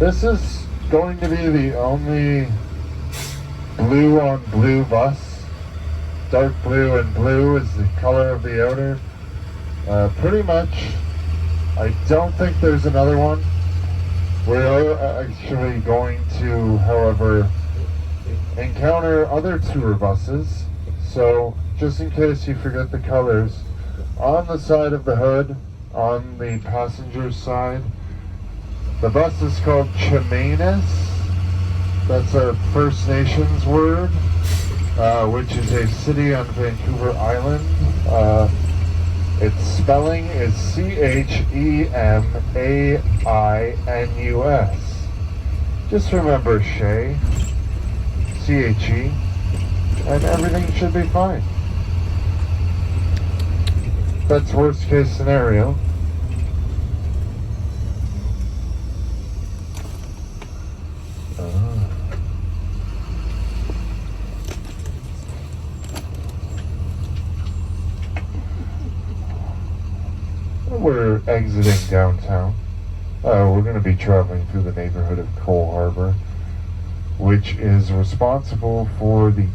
This is going to be the only blue on blue bus. Dark blue and blue is the color of the outer. Pretty much, I don't think there's another one. We're actually going to, however, encounter other tour buses. So just in case you forget the colors, on the side of the hood, on the passenger side, the bus is called Chemainus. That's a First Nations word, which is a city on Vancouver Island. Its spelling is Chemainus. Just remember Shay, CHE, and everything should be fine. That's worst case scenario. We're exiting downtown. We're going to be traveling through the neighborhood of Cole Harbour, which is responsible for the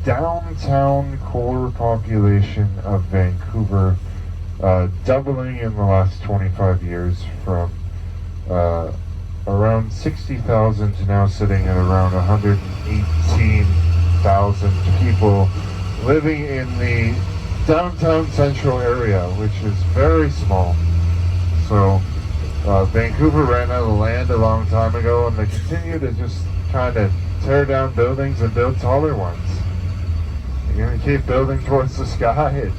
downtown core population of Vancouver, doubling in the last 25 years from around 60,000 to now sitting at around 118,000 people living in the downtown central area, which is very small. So Vancouver ran out of land a long time ago, and they continue to just kind of tear down buildings and build taller ones. You're going to keep building towards the sky and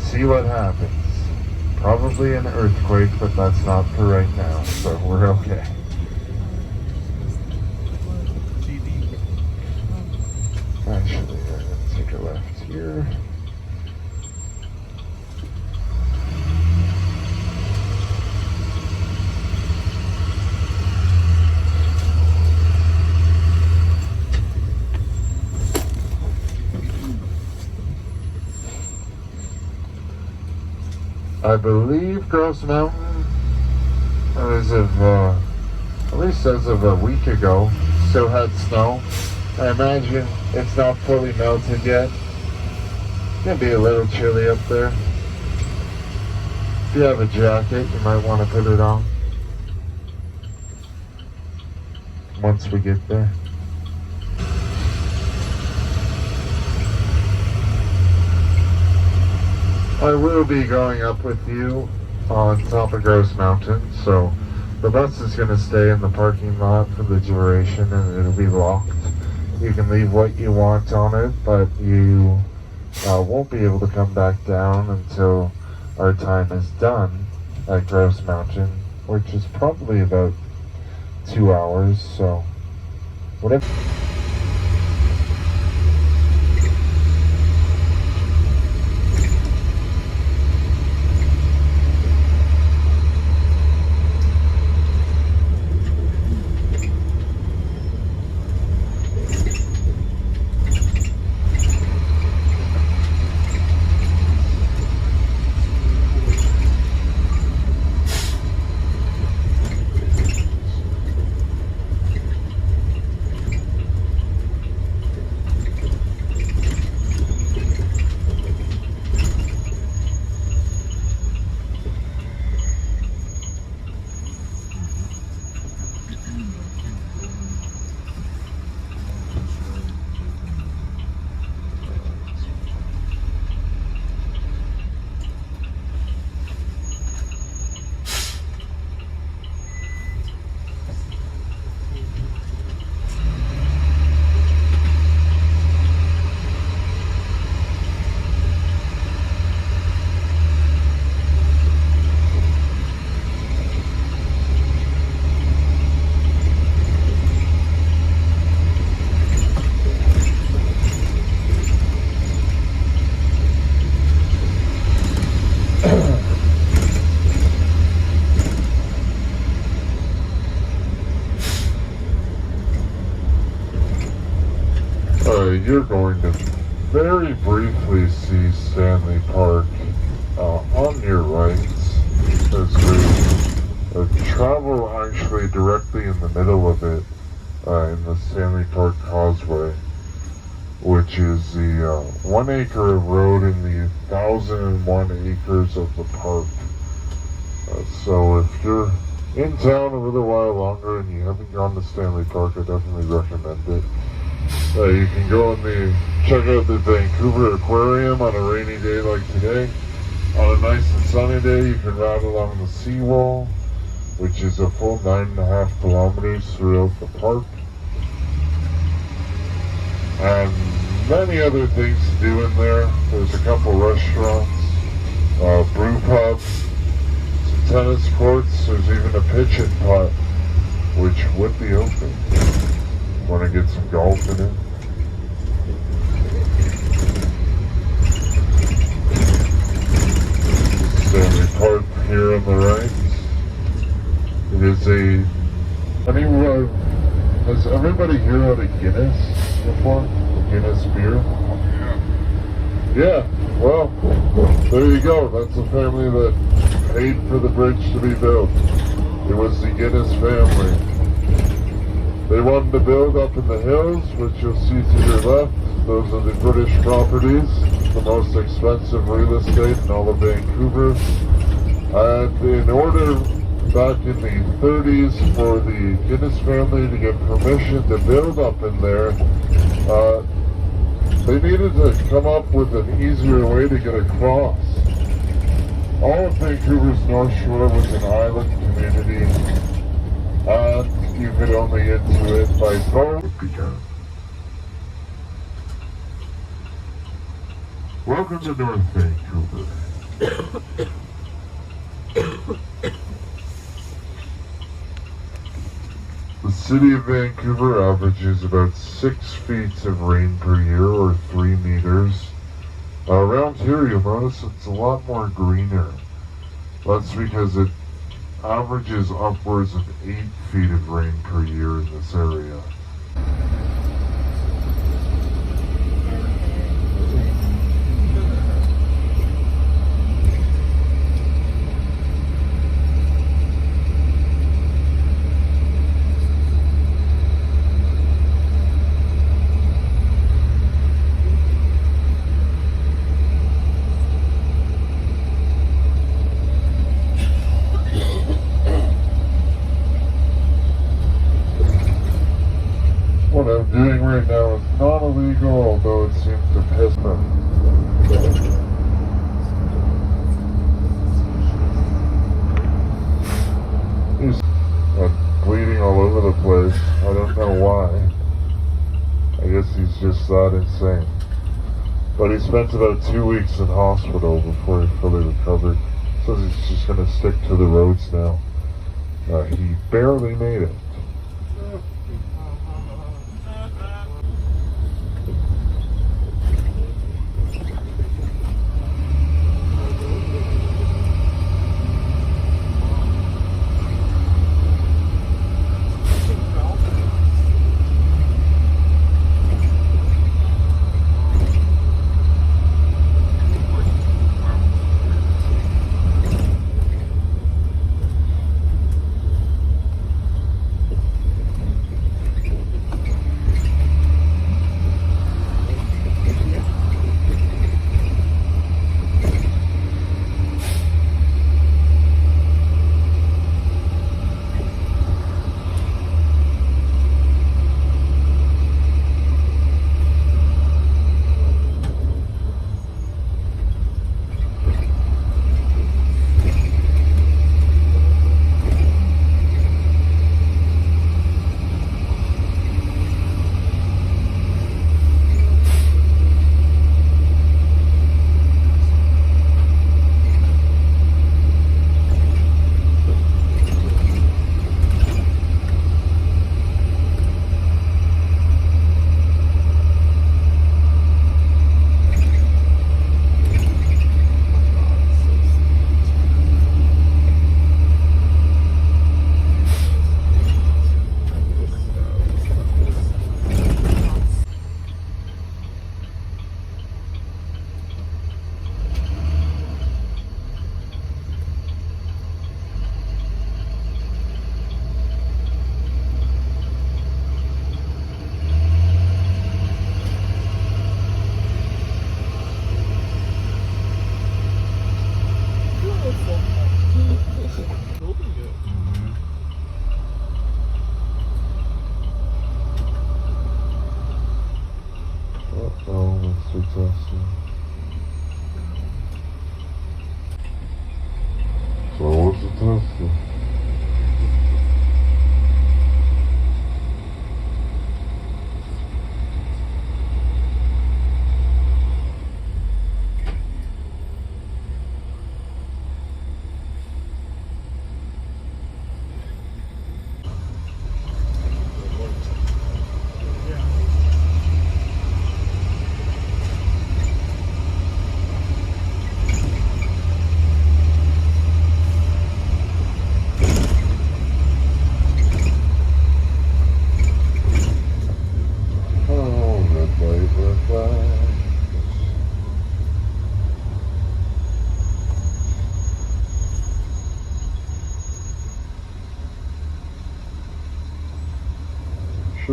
see what happens. Probably an earthquake, but that's not for right now, so we're okay. Actually, I'm going to take a left here. I believe Grouse Mountain, as of at least as of a week ago, still had snow. I imagine it's not fully melted yet. It's gonna be a little chilly up there. If you have a jacket, you might want to put it on once we get there. I will be going up with you on top of Grouse Mountain, so the bus is going to stay in the parking lot for the duration, and it'll be locked. You can leave what you want on it, but you won't be able to come back down until our time is done at Grouse Mountain, which is probably about 2 hours, so whatever. You're going to very briefly see Stanley Park on your right as we travel actually directly in the middle of it in the Stanley Park Causeway, which is the 1 acre of road in the 1,001 acres of the park. So if you're in town a little while longer and you haven't gone to Stanley Park, I definitely recommend it. You can go and check out the Vancouver Aquarium on a rainy day like today. On a nice and sunny day, you can ride along the seawall, which is a full 9.5 kilometers throughout the park. And many other things to do in there. There's a couple restaurants, brew pub, some tennis courts. There's even a pitch and putt, which would be open. Want to get some golf in it? Stanley Park here on the right. It is has everybody here had a Guinness before? A Guinness beer? Yeah, well, there you go. That's the family that paid for the bridge to be built. It was the Guinness family. They wanted to build up in the hills, which you'll see to your left. Those are the British properties, the most expensive real estate in all of Vancouver. And in order, back in the 30s, for the Guinness family to get permission to build up in there, they needed to come up with an easier way to get across. All of Vancouver's North Shore was an island community, and you could only get to it by boat. Welcome to North Vancouver. The city of Vancouver averages about 6 feet of rain per year, or 3 meters. Around here you'll notice it's a lot more greener. That's because it averages upwards of 8 feet of rain per year in this area. What I'm doing right now is not illegal, although it seems to piss them. He's bleeding all over the place. I don't know why. I guess he's just that insane. But he spent about 2 weeks in hospital before he fully recovered. Says he's just going to stick to the roads now. He barely made it.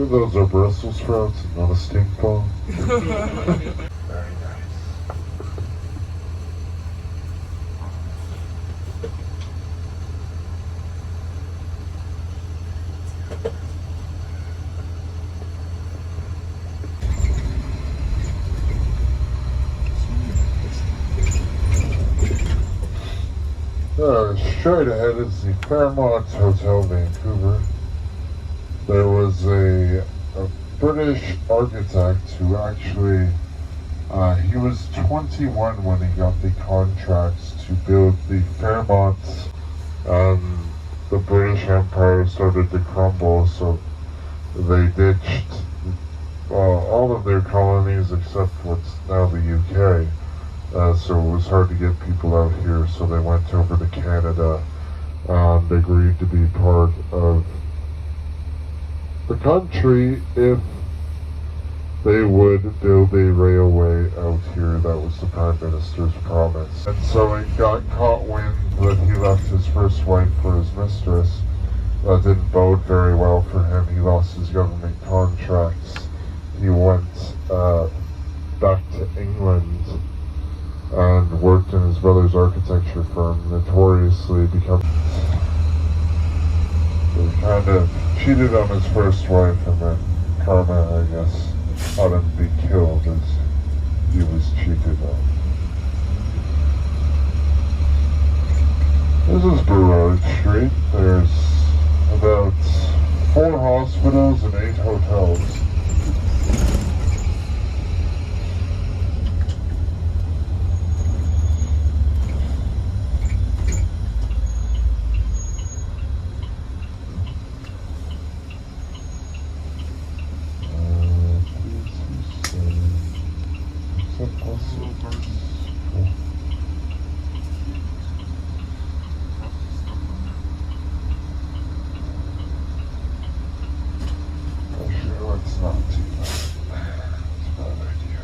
Sure those are Brussels sprouts and not a stink ball? Very nice. Straight ahead is the Fairmont Hotel, Vancouver. There was a British architect who actually, he was 21 when he got the contracts to build the Fairmont. The British Empire started to crumble, so they ditched all of their colonies except what's now the UK. So it was hard to get people out here, so they went over to Canada and agreed to be part of the country if they would build a railway out here. That was the Prime Minister's promise. And so he got caught wind that he left his first wife for his mistress. That didn't bode very well for him. He lost his government contracts. He went back to England and worked in his brother's architecture firm, notoriously becoming... He kind of cheated on his first wife, and then karma, I guess, had him be killed as he was cheated on. This is Burrard Street. There's about 4 hospitals and 8 hotels. It's not too bad. It's a bad idea.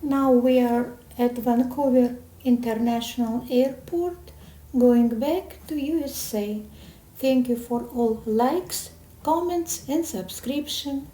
Now we are at Vancouver International Airport, going back to USA. Thank you for all likes, comments and subscription.